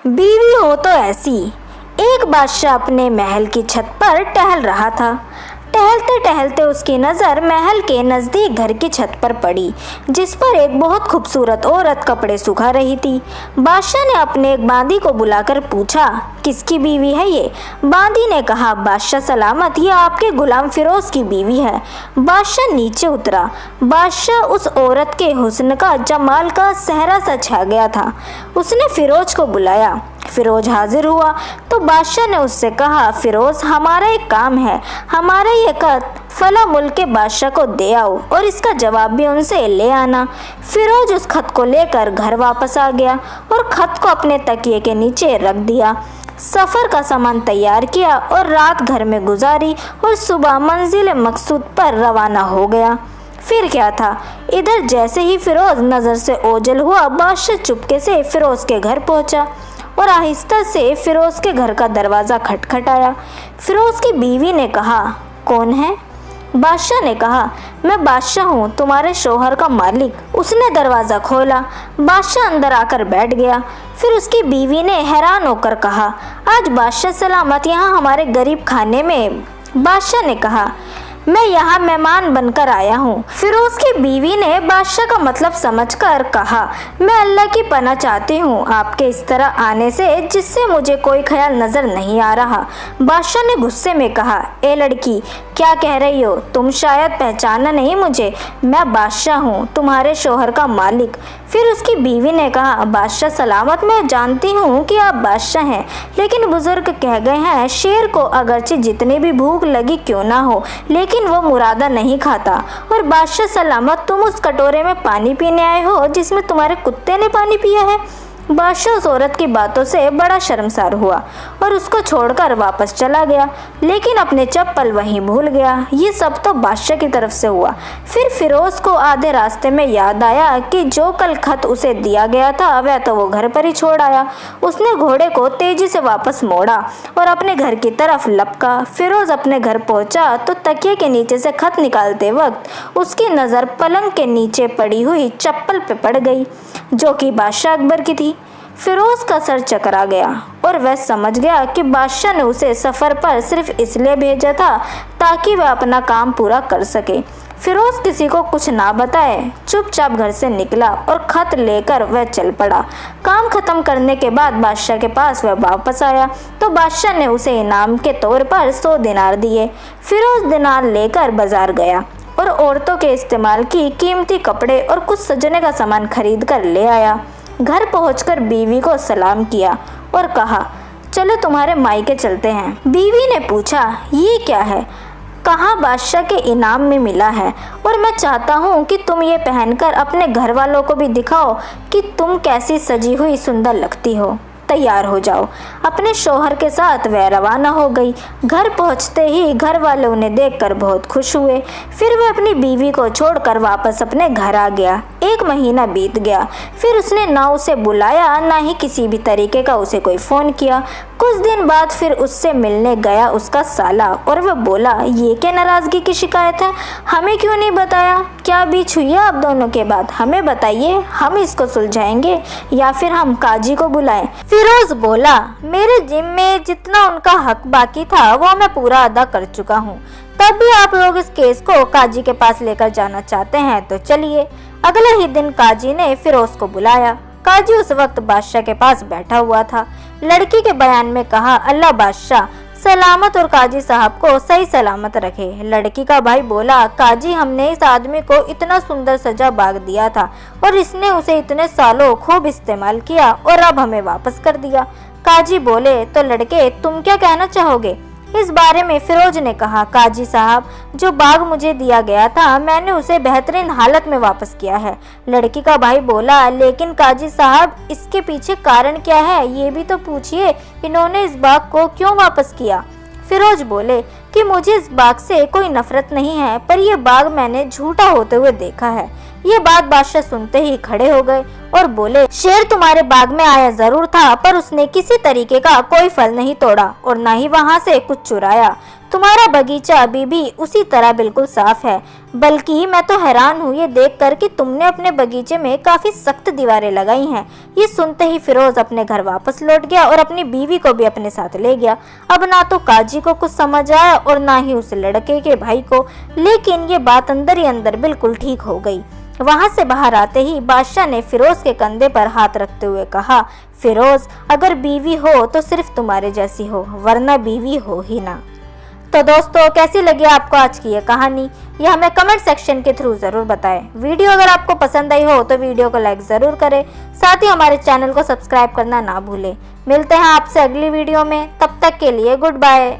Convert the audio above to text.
बीवी हो तो ऐसी। एक बादशाह अपने महल की छत पर टहल रहा था। टहलते टहलते उसकी नज़र महल के नज़दीक घर की छत पर पड़ी, जिस पर एक बहुत खूबसूरत औरत कपड़े सुखा रही थी। बादशाह ने अपने एक बांदी को बुलाकर पूछा, किसकी बीवी है ये? बांदी ने कहा, बादशाह सलामत, ये आपके गुलाम फिरोज की बीवी है। बादशाह नीचे उतरा। बादशाह उस औरत के हुस्न का, जमाल का सहरा सा छा गया था। उसने फिरोज को बुलाया। फिरोज हाजिर हुआ तो बादशाह ने उससे कहा, फिरोज, हमारा एक काम है। हमारा ये खत फला मुल्क के बादशाह को दे आओ और इसका जवाब भी उनसे ले आना। फिरोज उस खत को लेकर घर वापस आ गया और खत को अपने तकिए के नीचे रख दिया। सफ़र का सामान तैयार किया और रात घर में गुजारी और सुबह मंजिल मकसूद पर रवाना हो गया। फिर क्या था, इधर जैसे ही फिरोज नज़र से ओझल हुआ, बादशाह चुपके से फिरोज के घर पहुंचा और आहिस्ता से फिरोज के घर का दरवाज़ा खटखटाया। फिरोज की बीवी ने कहा, कौन है? बादशाह ने कहा, मैं बादशाह हूँ, तुम्हारे शौहर का मालिक। उसने दरवाज़ा खोला। बादशाह अंदर आकर बैठ गया। फिर उसकी बीवी ने हैरान होकर कहा, आज बादशाह सलामत यहाँ हमारे गरीब खाने में? बादशाह ने कहा, मैं यहाँ मेहमान बनकर आया हूँ। फिरोज की बीवी ने बादशाह का मतलब समझकर कहा, मैं अल्लाह की पनाह चाहती हूँ आपके इस तरह आने से, जिससे मुझे कोई ख्याल नज़र नहीं आ रहा। बादशाह ने गुस्से में कहा, ए लड़की, क्या कह रही हो? तुम शायद पहचाना नहीं मुझे। मैं बादशाह हूँ, तुम्हारे शौहर का मालिक। फिर उसकी बीवी ने कहा, बादशाह सलामत, मैं जानती हूँ कि आप बादशाह हैं, लेकिन बुजुर्ग कह गए हैं, शेर को अगरचे जितनी भी भूख लगी क्यों ना हो, लेकिन वो मुरादा नहीं खाता। और बादशाह सलामत, तुम उस कटोरे में पानी पीने आए हो जिसमें तुम्हारे कुत्ते ने पानी पिया है। बादशाह उस औरत की बातों से बड़ा शर्मसार हुआ और उसको छोड़कर वापस चला गया, लेकिन अपने चप्पल वहीं भूल गया। ये सब तो बादशाह की तरफ से हुआ। फिर फिरोज को आधे रास्ते में याद आया कि जो कल खत उसे दिया गया था वह तो वो घर पर ही छोड़ आया। उसने घोड़े को तेजी से वापस मोड़ा और अपने घर की तरफ लपका। फिरोज अपने घर पहुंचा तो तकिए के नीचे से खत निकालते वक्त उसकी नज़र पलंग के नीचे पड़ी हुई चप्पल पे पड़ गई, जो कि बादशाह अकबर की थी। फिरोज का सर चकरा गया और वह समझ गया कि बादशाह ने उसे सफ़र पर सिर्फ इसलिए भेजा था ताकि वह अपना काम पूरा कर सके। फिरोज किसी को कुछ ना बताए चुपचाप घर से निकला और खत लेकर वह चल पड़ा। काम खत्म करने के बाद बादशाह के पास वह वापस आया तो बादशाह ने उसे इनाम के तौर पर 100 दिनार दिए। फिरोज दिनार लेकर बाजार गया और औरतों के इस्तेमाल की कीमती कपड़े और कुछ सजने का सामान खरीद कर ले आया। घर पहुंचकर बीवी को सलाम किया और कहा, चलो तुम्हारे मायके चलते हैं। बीवी ने पूछा, ये क्या है? कहा, बादशाह के इनाम में मिला है और मैं चाहता हूँ कि तुम ये पहनकर अपने घर वालों को भी दिखाओ कि तुम कैसी सजी हुई सुंदर लगती हो। तैयार हो जाओ। अपने शौहर के साथ वह रवाना हो गई। घर पहुंचते ही घर वाले उन्हें देखकर बहुत खुश हुए। फिर वह अपनी बीवी को छोड़कर वापस अपने घर आ गया। 1 महीना बीत गया। फिर उसने ना उसे बुलाया ना ही किसी भी तरीके का उसे कोई फ़ोन किया। कुछ दिन बाद फिर उससे मिलने गया उसका साला और वह बोला, ये क्या नाराज़गी की शिकायत है? हमें क्यों नहीं बताया? क्या बीच हुई है आप दोनों के बाद? हमें बताइए, हम इसको सुलझाएंगे या फिर हम काजी को बुलाएं। फिरोज बोला, मेरे जिम्मे में जितना उनका हक बाकी था वो मैं पूरा अदा कर चुका हूँ। तब भी आप लोग इस केस को काजी के पास लेकर जाना चाहते हैं तो चलिए। अगले ही दिन काजी ने फिरोज को बुलाया। काजी उस वक्त बादशाह के पास बैठा हुआ था। लड़की के बयान में कहा, अल्लाह बादशाह सलामत और काजी साहब को सही सलामत रखे। लड़की का भाई बोला, काजी, हमने इस आदमी को इतना सुंदर सजा बाग दिया था और इसने उसे इतने सालों खूब इस्तेमाल किया और अब हमें वापस कर दिया। काजी बोले, तो लड़के, तुम क्या कहना चाहोगे? इस बारे में फिरोज ने कहा, काजी साहब, जो बाग मुझे दिया गया था मैंने उसे बेहतरीन हालत में वापस किया है। लड़की का भाई बोला, लेकिन काजी साहब, इसके पीछे कारण क्या है ये भी तो पूछिए। इन्होंने इस बाग को क्यों वापस किया? फिरोज बोले कि मुझे इस बाग से कोई नफरत नहीं है, पर यह बाग मैंने झूठा होते हुए देखा है। ये बात बादशाह सुनते ही खड़े हो गए और बोले, शेर तुम्हारे बाग में आया जरूर था, पर उसने किसी तरीके का कोई फल नहीं तोड़ा और न ही वहाँ से कुछ चुराया। तुम्हारा बगीचा अभी भी उसी तरह बिल्कुल साफ है। बल्कि मैं तो हैरान हूँ ये देखकर कि तुमने अपने बगीचे में काफी सख्त दीवारें लगाई हैं। ये सुनते ही फिरोज अपने घर वापस लौट गया और अपनी बीवी को भी अपने साथ ले गया। अब ना तो काजी को कुछ समझ आया और ना ही उस लड़के के भाई को, लेकिन ये बात अंदर ही अंदर बिल्कुल ठीक हो गई। वहां से बाहर आते ही बादशाह ने फिरोज के कंधे पर हाथ रखते हुए कहा, फिरोज, अगर बीवी हो तो सिर्फ तुम्हारे जैसी हो, वरना बीवी हो ही ना। तो दोस्तों, कैसी लगी आपको आज की ये कहानी, ये हमें कमेंट सेक्शन के थ्रू जरूर बताएं। वीडियो अगर आपको पसंद आई हो तो वीडियो को लाइक जरूर करें, साथ ही हमारे चैनल को सब्सक्राइब करना ना भूलें। मिलते हैं आपसे अगली वीडियो में, तब तक के लिए गुड बाय।